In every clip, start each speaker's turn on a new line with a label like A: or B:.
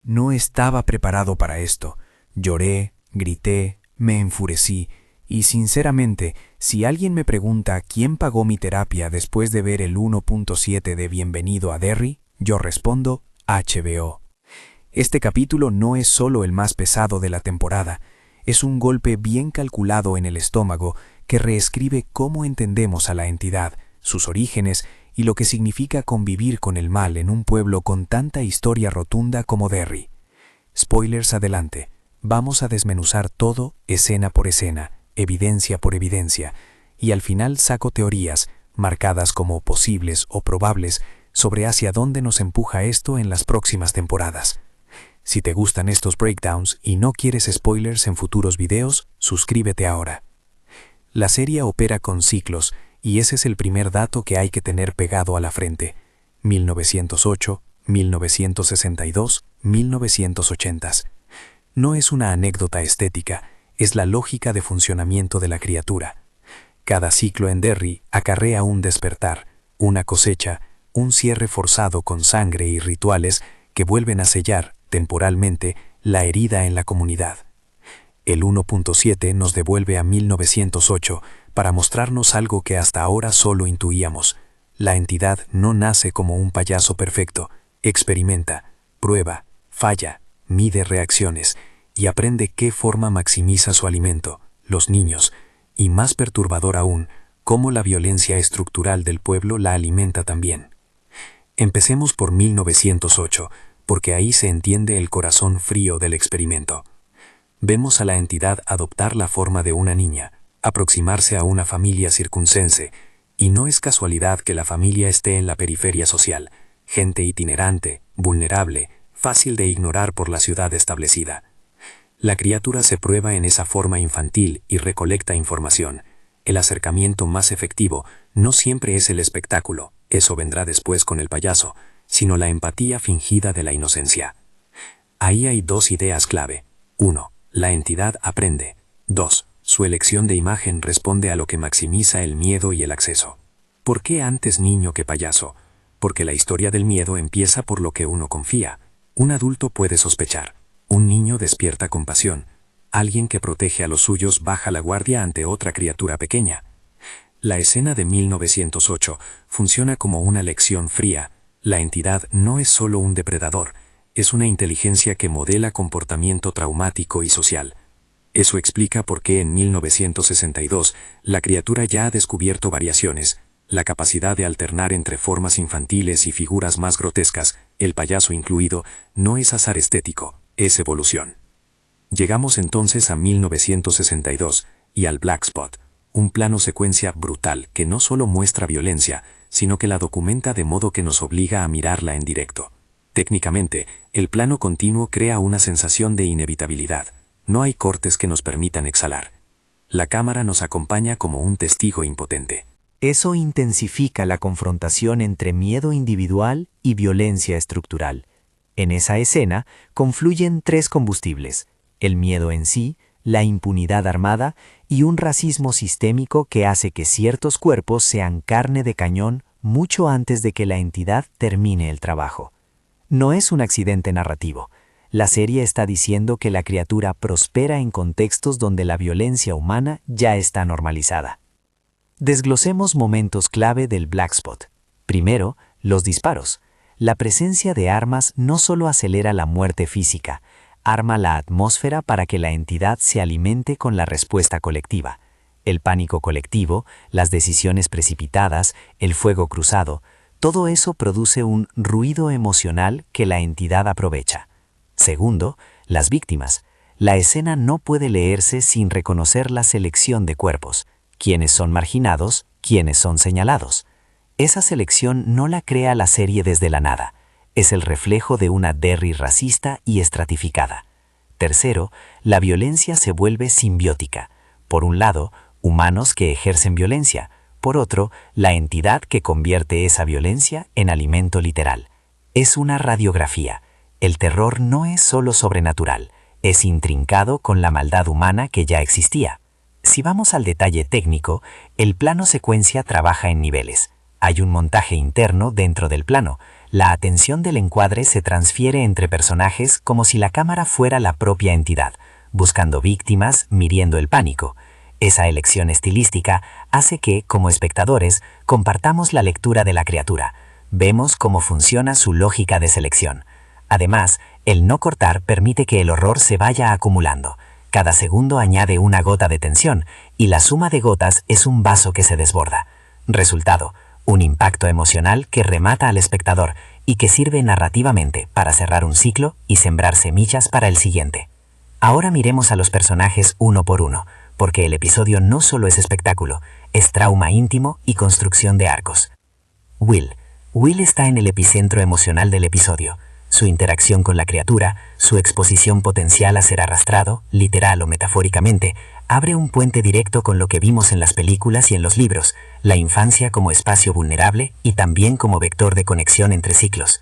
A: No estaba preparado para esto. Lloré, grité, me enfurecí, y sinceramente, si alguien me pregunta quién pagó mi terapia después de ver el 1.7 de Bienvenido a Derry, yo respondo HBO. Este capítulo no es solo el más pesado de la temporada, es un golpe bien calculado en el estómago que reescribe cómo entendemos a la entidad, sus orígenes y lo que significa convivir con el mal en un pueblo con tanta historia rotunda como Derry. Spoilers adelante, vamos a desmenuzar todo escena por escena, evidencia por evidencia, y al final saco teorías, marcadas como posibles o probables, sobre hacia dónde nos empuja esto en las próximas temporadas. Si te gustan estos breakdowns y no quieres spoilers en futuros videos, suscríbete ahora. La serie opera con ciclos, y ese es el primer dato que hay que tener pegado a la frente. 1908, 1962, 1980. No es una anécdota estética, es la lógica de funcionamiento de la criatura. Cada ciclo en Derry acarrea un despertar, una cosecha, un cierre forzado con sangre y rituales que vuelven a sellar, temporalmente, la herida en la comunidad. El 1.7 nos devuelve a 1908 para mostrarnos algo que hasta ahora solo intuíamos. La entidad no nace como un payaso perfecto, experimenta, prueba, falla, mide reacciones y aprende qué forma maximiza su alimento, los niños, y más perturbador aún, cómo la violencia estructural del pueblo la alimenta también. Empecemos por 1908, porque ahí se entiende el corazón frío del experimento. Vemos a la entidad adoptar la forma de una niña, aproximarse a una familia circunsense, y no es casualidad que la familia esté en la periferia social, gente itinerante, vulnerable, fácil de ignorar por la ciudad establecida. La criatura se prueba en esa forma infantil y recolecta información. El acercamiento más efectivo no siempre es el espectáculo, eso vendrá después con el payaso, sino la empatía fingida de la inocencia. Ahí hay dos ideas clave. 1. La entidad aprende. 2. Su elección de imagen responde a lo que maximiza el miedo y el acceso. ¿Por qué antes niño que payaso? Porque la historia del miedo empieza por lo que uno confía. Un adulto puede sospechar. Un niño despierta compasión. Alguien que protege a los suyos baja la guardia ante otra criatura pequeña. La escena de 1908 funciona como una lección fría. La entidad no es solo un depredador, es una inteligencia que modela comportamiento traumático y social. Eso explica por qué en 1962 la criatura ya ha descubierto variaciones, la capacidad de alternar entre formas infantiles y figuras más grotescas, el payaso incluido, no es azar estético, es evolución. Llegamos entonces a 1962 y al Black Spot, un plano secuencia brutal que no solo muestra violencia, sino que la documenta de modo que nos obliga a mirarla en directo. Técnicamente, el plano continuo crea una sensación de inevitabilidad. No hay cortes que nos permitan exhalar. La cámara nos acompaña como un testigo impotente.
B: Eso intensifica la confrontación entre miedo individual y violencia estructural. En esa escena confluyen tres combustibles: el miedo en sí, la impunidad armada y un racismo sistémico que hace que ciertos cuerpos sean carne de cañón mucho antes de que la entidad termine el trabajo. No es un accidente narrativo. La serie está diciendo que la criatura prospera en contextos donde la violencia humana ya está normalizada. Desglosemos momentos clave del Black Spot. Primero, los disparos. La presencia de armas no solo acelera la muerte física, arma la atmósfera para que la entidad se alimente con la respuesta colectiva. El pánico colectivo, las decisiones precipitadas, el fuego cruzado, todo eso produce un ruido emocional que la entidad aprovecha. Segundo, las víctimas. La escena no puede leerse sin reconocer la selección de cuerpos. Quiénes son marginados, quiénes son señalados. Esa selección no la crea la serie desde la nada. Es el reflejo de una Derry racista y estratificada. Tercero, la violencia se vuelve simbiótica. Por un lado, humanos que ejercen violencia. Por otro, la entidad que convierte esa violencia en alimento literal. Es una radiografía. El terror no es solo sobrenatural, es intrincado con la maldad humana que ya existía. Si vamos al detalle técnico, el plano secuencia trabaja en niveles. Hay un montaje interno dentro del plano. la atención del encuadre se transfiere entre personajes como si la cámara fuera la propia entidad, buscando víctimas, midiendo el pánico. Esa elección estilística hace que, como espectadores, compartamos la lectura de la criatura. Vemos cómo funciona su lógica de selección. Además, el no cortar permite que el horror se vaya acumulando. Cada segundo añade una gota de tensión, y la suma de gotas es un vaso que se desborda. Resultado: un impacto emocional que remata al espectador y que sirve narrativamente para cerrar un ciclo y sembrar semillas para el siguiente. Ahora miremos a los personajes uno por uno, porque el episodio no solo es espectáculo, es trauma íntimo y construcción de arcos. Will. Will está en el epicentro emocional del episodio. Su interacción con la criatura, su exposición potencial a ser arrastrado, literal o metafóricamente, abre un puente directo con lo que vimos en las películas y en los libros, la infancia como espacio vulnerable y también como vector de conexión entre ciclos.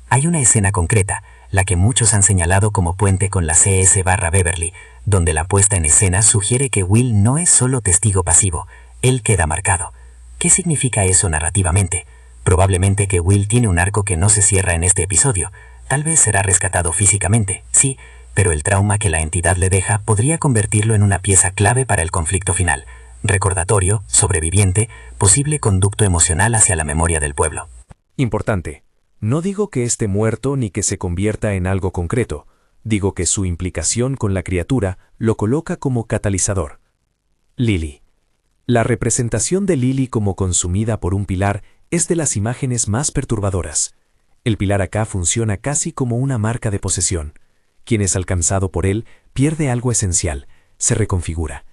B: Hay una escena concreta, la que muchos han señalado como puente con la CS/Beverly, donde la puesta en escena sugiere que Will no es solo testigo pasivo, él queda marcado. ¿Qué significa eso narrativamente? Probablemente que Will tiene un arco que no se cierra en este episodio. Tal vez será rescatado físicamente, sí, pero el trauma que la entidad le deja podría convertirlo en una pieza clave para el conflicto final. Recordatorio, sobreviviente, posible conducto emocional hacia la memoria del pueblo.
A: Importante. No digo que esté muerto ni que se convierta en algo concreto. Digo que su implicación con la criatura lo coloca como catalizador. Lily. La representación de Lily como consumida por un pilar es de las imágenes más perturbadoras. El pilar acá funciona casi como una marca de posesión. Quien es alcanzado por él pierde algo esencial, se reconfigura.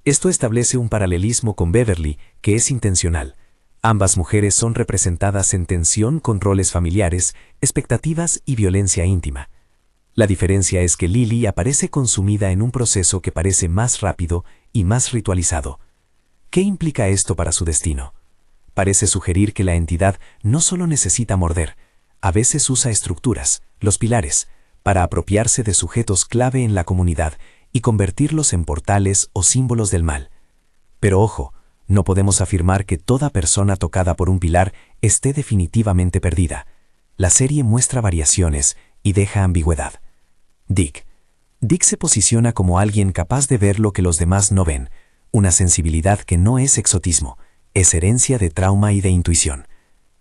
A: Esto establece un paralelismo con Beverly, que es intencional. Ambas mujeres son representadas en tensión con roles familiares, expectativas y violencia íntima. La diferencia es que Lily aparece consumida en un proceso que parece más rápido y más ritualizado. ¿Qué implica esto para su destino? Parece sugerir que la entidad no solo necesita morder, a veces usa estructuras, los pilares, para apropiarse de sujetos clave en la comunidad y convertirlos en portales o símbolos del mal. Pero ojo, no podemos afirmar que toda persona tocada por un pilar esté definitivamente perdida. La serie muestra variaciones y deja ambigüedad. Dick. Dick se posiciona como alguien capaz de ver lo que los demás no ven, una sensibilidad que no es exotismo, es herencia de trauma y de intuición.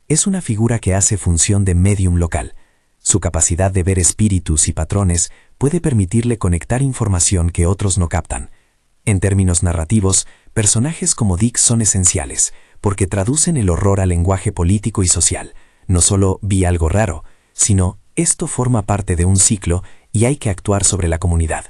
A: Es una figura que hace función de medium local. Su capacidad de ver espíritus y patrones puede permitirle conectar información que otros no captan. En términos narrativos, personajes como Dick son esenciales, porque traducen el horror al lenguaje político y social. No solo vi algo raro, sino esto forma parte de un ciclo y hay que actuar sobre la comunidad.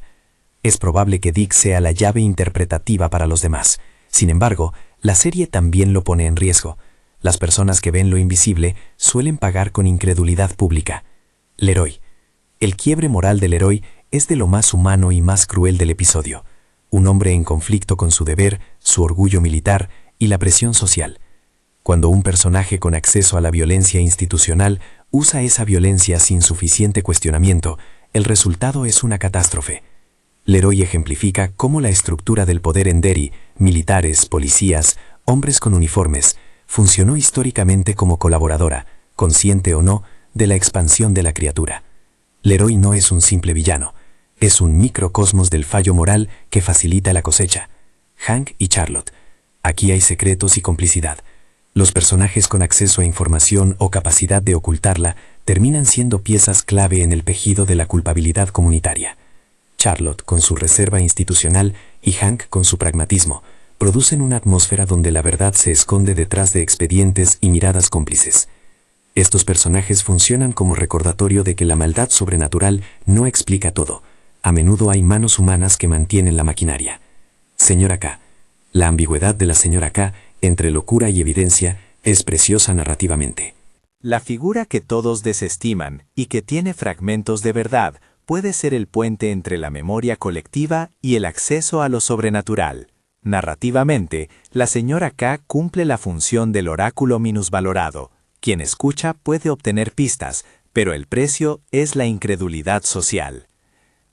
A: Es probable que Dick sea la llave interpretativa para los demás. Sin embargo, la serie también lo pone en riesgo. Las personas que ven lo invisible suelen pagar con incredulidad pública. Leroy. El quiebre moral de Leroy es de lo más humano y más cruel del episodio. Un hombre en conflicto con su deber, su orgullo militar y la presión social. Cuando un personaje con acceso a la violencia institucional usa esa violencia sin suficiente cuestionamiento, el resultado es una catástrofe. Leroy ejemplifica cómo la estructura del poder en Derry, militares, policías, hombres con uniformes, funcionó históricamente como colaboradora, consciente o no, de la expansión de la criatura. Leroy no es un simple villano, es un microcosmos del fallo moral que facilita la cosecha. Hank y Charlotte. Aquí hay secretos y complicidad. Los personajes con acceso a información o capacidad de ocultarla terminan siendo piezas clave en el tejido de la culpabilidad comunitaria. Charlotte, con su reserva institucional, y Hank, con su pragmatismo, producen una atmósfera donde la verdad se esconde detrás de expedientes y miradas cómplices. Estos personajes funcionan como recordatorio de que la maldad sobrenatural no explica todo. A menudo hay manos humanas que mantienen la maquinaria. Señora K. La ambigüedad de la señora K, entre locura y evidencia, es preciosa narrativamente.
C: La figura que todos desestiman y que tiene fragmentos de verdad puede ser el puente entre la memoria colectiva y el acceso a lo sobrenatural. Narrativamente, la señora K cumple la función del oráculo minusvalorado. Quien escucha puede obtener pistas, pero el precio es la incredulidad social.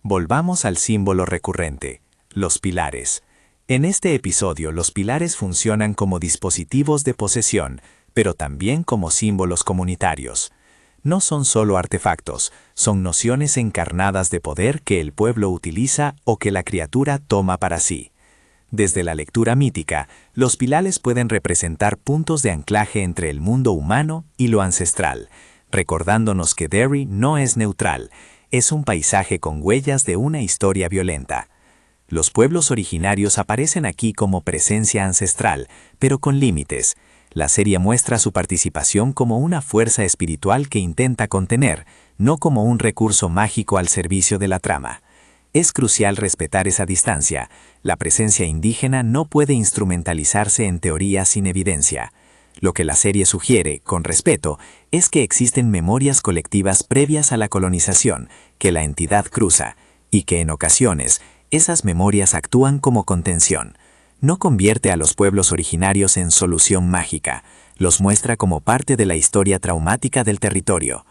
C: Volvamos al símbolo recurrente, los pilares. En este episodio, los pilares funcionan como dispositivos de posesión, pero también como símbolos comunitarios. no son solo artefactos, son nociones encarnadas de poder que el pueblo utiliza o que la criatura toma para sí. Desde la lectura mítica, los pilares pueden representar puntos de anclaje entre el mundo humano y lo ancestral, recordándonos que Derry no es neutral, es un paisaje con huellas de una historia violenta. Los pueblos originarios aparecen aquí como presencia ancestral, pero con límites. La serie muestra su participación como una fuerza espiritual que intenta contener, no como un recurso mágico al servicio de la trama. Es crucial respetar esa distancia. La presencia indígena no puede instrumentalizarse en teorías sin evidencia. Lo que la serie sugiere, con respeto, es que existen memorias colectivas previas a la colonización, que la entidad cruza, y que en ocasiones, esas memorias actúan como contención. No convierte a los pueblos originarios en solución mágica, los muestra como parte de la historia traumática del territorio.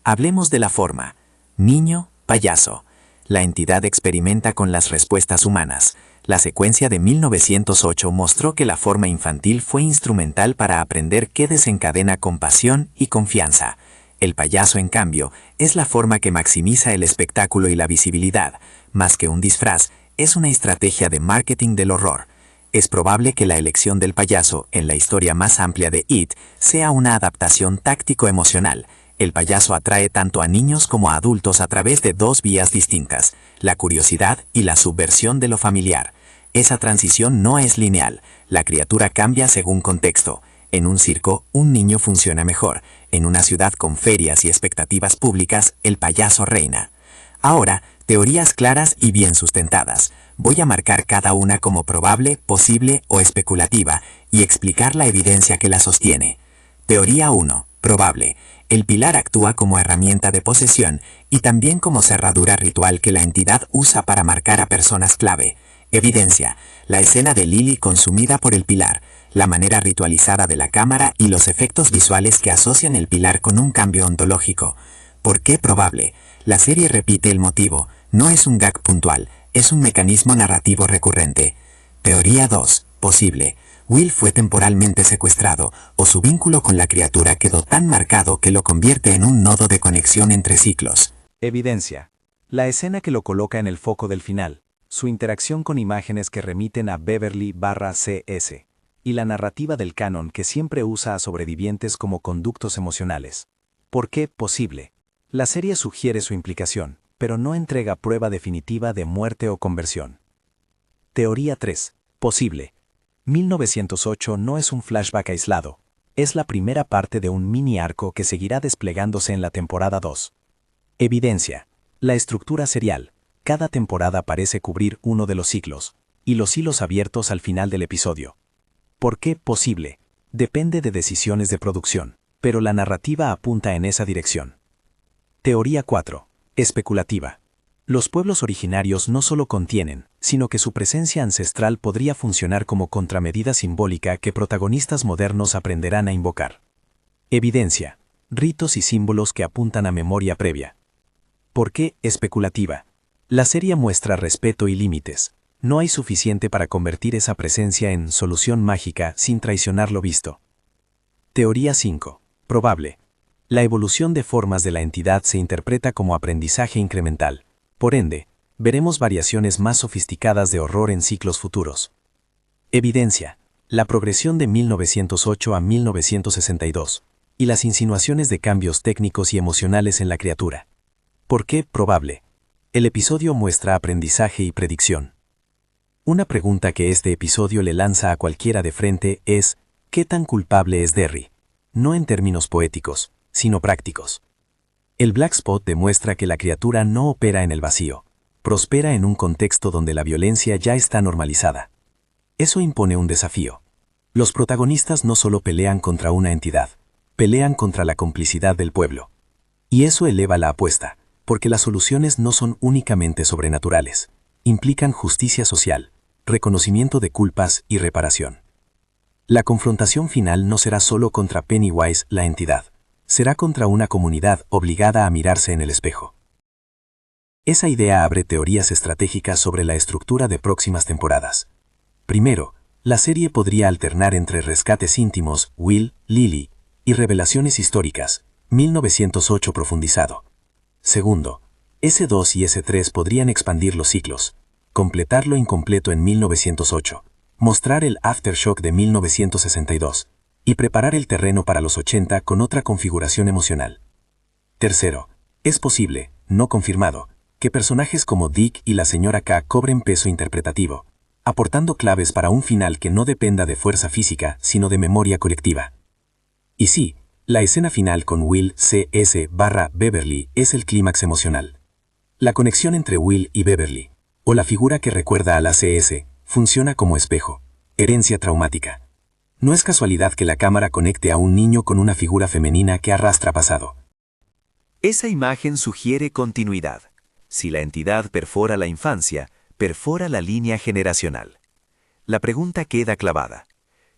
C: Hablemos de la forma. Niño, payaso. La entidad experimenta con las respuestas humanas. La secuencia de 1908 mostró que la forma infantil fue instrumental para aprender qué desencadena compasión y confianza. El payaso, en cambio, es la forma que maximiza el espectáculo y la visibilidad. Más que un disfraz, es una estrategia de marketing del horror. Es probable que la elección del payaso, en la historia más amplia de It, sea una adaptación táctico-emocional. El payaso atrae tanto a niños como a adultos a través de dos vías distintas, la curiosidad y la subversión de lo familiar. Esa transición no es lineal, la criatura cambia según contexto. En un circo, un niño funciona mejor. En una ciudad con ferias y expectativas públicas, el payaso reina. Ahora, teorías claras y bien sustentadas. Voy a marcar cada una como probable, posible o especulativa y explicar la evidencia que la sostiene. Teoría 1. Probable. El pilar actúa como herramienta de posesión y también como cerradura ritual que la entidad usa para marcar a personas clave. Evidencia. La escena de Lily consumida por el pilar, la manera ritualizada de la cámara y los efectos visuales que asocian el pilar con un cambio ontológico. ¿Por qué probable? La serie repite el motivo, no es un gag puntual, es un mecanismo narrativo recurrente. Teoría 2. Posible. Will fue temporalmente secuestrado, o su vínculo con la criatura quedó tan marcado que lo convierte en un nodo de conexión entre ciclos. Evidencia. La escena que lo coloca en el foco del final, su interacción con imágenes que remiten a Beverly/CS, y la narrativa del canon que siempre usa a sobrevivientes como conductos emocionales. ¿Por qué posible? La serie sugiere su implicación, pero no entrega prueba definitiva de muerte o conversión. Teoría 3. Posible. 1908 no es un flashback aislado, es la primera parte de un mini arco que seguirá desplegándose en la temporada 2. Evidencia. La estructura serial. Cada temporada parece cubrir uno de los ciclos, y los hilos abiertos al final del episodio. ¿Por qué posible? Depende de decisiones de producción, pero la narrativa apunta en esa dirección. Teoría 4. Especulativa. Los pueblos originarios no solo contienen, sino que su presencia ancestral podría funcionar como contramedida simbólica que protagonistas modernos aprenderán a invocar. Evidencia. Ritos y símbolos que apuntan a memoria previa. ¿Por qué especulativa? La serie muestra respeto y límites. No hay suficiente para convertir esa presencia en solución mágica sin traicionar lo visto. Teoría 5. Probable. La evolución de formas de la entidad se interpreta como aprendizaje incremental. Por ende, veremos variaciones más sofisticadas de horror en ciclos futuros. Evidencia. La progresión de 1908 a 1962, y las insinuaciones de cambios técnicos y emocionales en la criatura. ¿Por qué probable? El episodio muestra aprendizaje y predicción. Una pregunta que este episodio le lanza a cualquiera de frente es, ¿qué tan culpable es Derry? No en términos poéticos, sino prácticos. El Black Spot demuestra que la criatura no opera en el vacío, prospera en un contexto donde la violencia ya está normalizada. Eso impone un desafío. Los protagonistas no solo pelean contra una entidad, pelean contra la complicidad del pueblo. Y eso eleva la apuesta, porque las soluciones no son únicamente sobrenaturales, implican justicia social, reconocimiento de culpas y reparación. La confrontación final no será solo contra Pennywise, la entidad, será contra una comunidad obligada a mirarse en el espejo. Esa idea abre teorías estratégicas sobre la estructura de próximas temporadas. Primero, la serie podría alternar entre rescates íntimos, Will, Lily, y revelaciones históricas,
D: 1908 profundizado. Segundo, S2 y S3 podrían expandir los ciclos, completar lo incompleto en 1908, mostrar el aftershock de 1962 y preparar el terreno para los 80 con otra configuración emocional. Tercero, es posible, no confirmado, que personajes como Dick y la señora K cobren peso interpretativo, aportando claves para un final que no dependa de fuerza física, sino de memoria colectiva. Y sí, la escena final con Will C.S./Beverly es el clímax emocional. La conexión entre Will y Beverly, o la figura que recuerda a la C.S., funciona como espejo, herencia traumática. No es casualidad que la cámara conecte a un niño con una figura femenina que arrastra pasado.
C: Esa imagen sugiere continuidad. Si la entidad perfora la infancia, perfora la línea generacional. La pregunta queda clavada.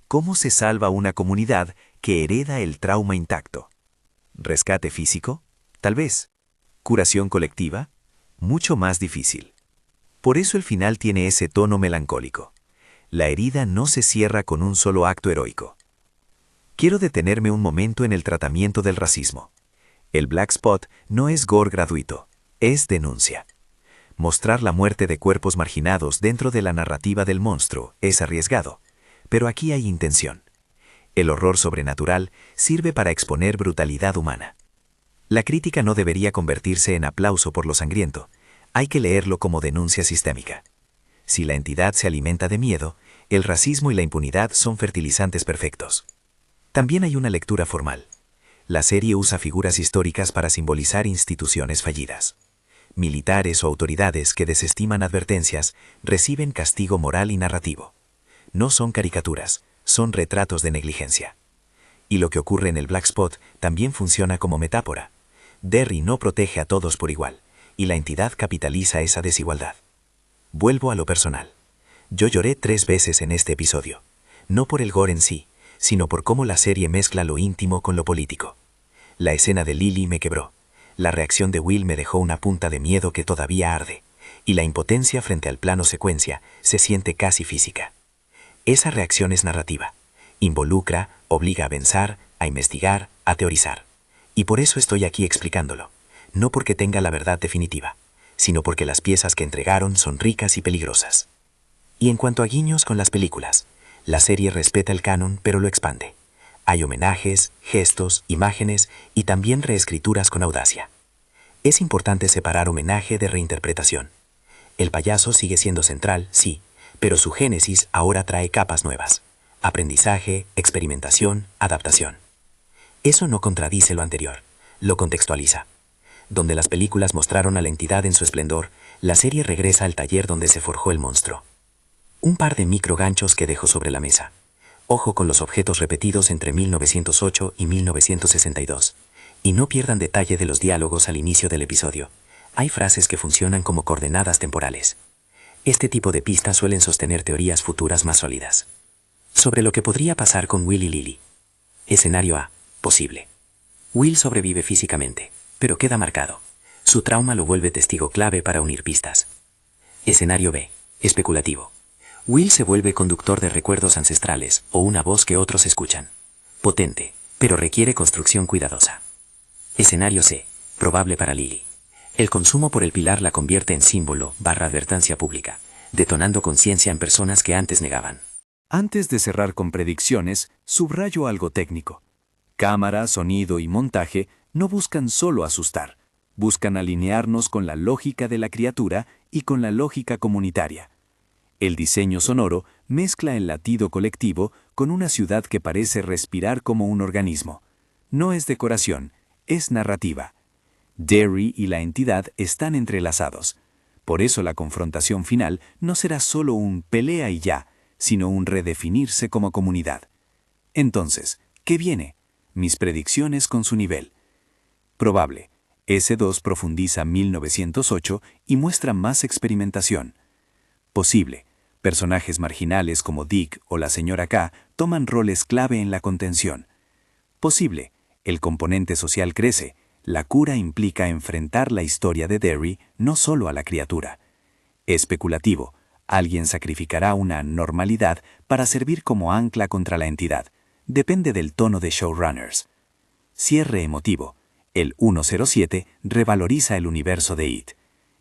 C: ¿Cómo se salva una comunidad que hereda el trauma intacto? ¿Rescate físico? Tal vez. ¿Curación colectiva? Mucho más difícil. Por eso el final tiene ese tono melancólico. La herida no se cierra con un solo acto heroico. Quiero detenerme un momento en el tratamiento del racismo. El Black Spot no es gore gratuito, es denuncia. Mostrar la muerte de cuerpos marginados dentro de la narrativa del monstruo es arriesgado, pero aquí hay intención. El horror sobrenatural sirve para exponer brutalidad humana. La crítica no debería convertirse en aplauso por lo sangriento, hay que leerlo como denuncia sistémica. Si la entidad se alimenta de miedo, el racismo y la impunidad son fertilizantes perfectos. También hay una lectura formal. La serie usa figuras históricas para simbolizar instituciones fallidas. Militares o autoridades que desestiman advertencias reciben castigo moral y narrativo. No son caricaturas, son retratos de negligencia. Y lo que ocurre en el Black Spot también funciona como metáfora. Derry no protege a todos por igual, y la entidad capitaliza esa desigualdad. Vuelvo a lo personal. Yo lloré 3 veces en este episodio, no por el gore en sí, sino por cómo la serie mezcla lo íntimo con lo político. La escena de Lily me quebró, la reacción de Will me dejó una punta de miedo que todavía arde, y la impotencia frente al plano secuencia se siente casi física. Esa reacción es narrativa, involucra, obliga a pensar, a investigar, a teorizar. Y por eso estoy aquí explicándolo, no porque tenga la verdad definitiva, sino porque las piezas que entregaron son ricas y peligrosas. Y en cuanto a guiños con las películas, la serie respeta el canon pero lo expande. Hay homenajes, gestos, imágenes y también reescrituras con audacia. Es importante separar homenaje de reinterpretación. El payaso sigue siendo central, sí, pero su génesis ahora trae capas nuevas. Aprendizaje, experimentación, adaptación. Eso no contradice lo anterior, lo contextualiza. Donde las películas mostraron a la entidad en su esplendor, la serie regresa al taller donde se forjó el monstruo. Un par de microganchos que dejo sobre la mesa. Ojo con los objetos repetidos entre 1908 y 1962. Y no pierdan detalle de los diálogos al inicio del episodio. Hay frases que funcionan como coordenadas temporales. Este tipo de pistas suelen sostener teorías futuras más sólidas. Sobre lo que podría pasar con Will y Lily. Escenario A. Posible. Will sobrevive físicamente, pero queda marcado. Su trauma lo vuelve testigo clave para unir pistas. Escenario B. Especulativo. Will se vuelve conductor de recuerdos ancestrales o una voz que otros escuchan. Potente, pero requiere construcción cuidadosa. Escenario C. Probable para Lily. El consumo por el pilar la convierte en símbolo/advertencia pública, detonando conciencia en personas que antes negaban.
A: Antes de cerrar con predicciones, subrayo algo técnico. Cámara, sonido y montaje no buscan solo asustar, buscan alinearnos con la lógica de la criatura y con la lógica comunitaria. El diseño sonoro mezcla el latido colectivo con una ciudad que parece respirar como un organismo. No es decoración, es narrativa. Derry y la entidad están entrelazados. Por eso la confrontación final no será solo un pelea y ya, sino un redefinirse como comunidad. Entonces, ¿qué viene? Mis predicciones con su nivel. Probable. S2 profundiza 1908 y muestra más experimentación. Posible. Personajes marginales como Dick o la señora K toman roles clave en la contención. Posible. El componente social crece. La cura implica enfrentar la historia de Derry no solo a la criatura. Especulativo. Alguien sacrificará una normalidad para servir como ancla contra la entidad. Depende del tono de showrunners. Cierre emotivo.
B: El 107 revaloriza el universo de It.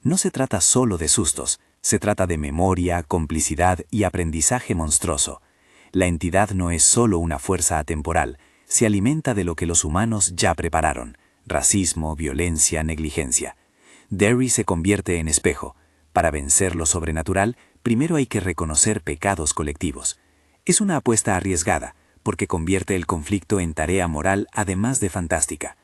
B: No se trata solo de sustos, se trata de memoria, complicidad y aprendizaje monstruoso. La entidad no es solo una fuerza atemporal, se alimenta de lo que los humanos ya prepararon: racismo, violencia, negligencia. Derry se convierte en espejo. Para vencer lo sobrenatural, primero hay que reconocer pecados colectivos. Es una apuesta arriesgada, porque convierte el conflicto en tarea moral además de fantástica.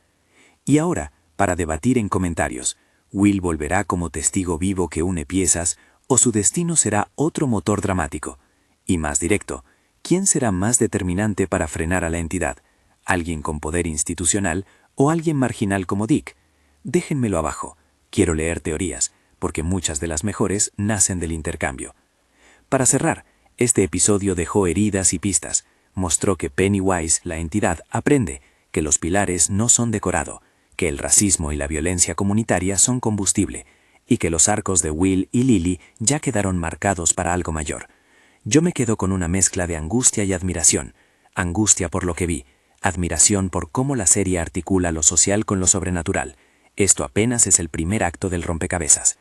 B: Y ahora, para debatir en comentarios, ¿Will volverá como testigo vivo que une piezas o su destino será otro motor dramático? Y más directo, ¿quién será más determinante para frenar a la entidad? ¿Alguien con poder institucional o alguien marginal como Dick? Déjenmelo abajo. Quiero leer teorías, porque muchas de las mejores nacen del intercambio. Para cerrar, este episodio dejó heridas y pistas. Mostró que Pennywise, la entidad, aprende que los pilares no son decorado, que el racismo y la violencia comunitaria son combustible, y que los arcos de Will y Lily ya quedaron marcados para algo mayor. Yo me quedo con una mezcla de angustia y admiración. Angustia por lo que vi, admiración por cómo la serie articula lo social con lo sobrenatural. Esto apenas es el primer acto del rompecabezas.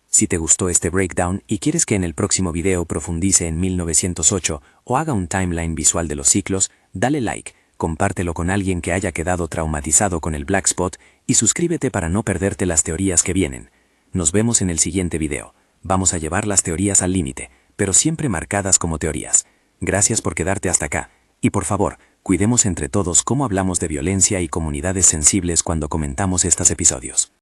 B: Si te gustó este breakdown y quieres que en el próximo video profundice en 1908 o haga un timeline visual de los ciclos, dale like, compártelo con alguien que haya quedado traumatizado con el Black Spot y suscríbete para no perderte las teorías que vienen. Nos vemos en el siguiente video. Vamos a llevar las teorías al límite, pero siempre marcadas como teorías. Gracias por quedarte hasta acá. Y por favor, cuidemos entre todos cómo hablamos de violencia y comunidades sensibles cuando comentamos estos episodios.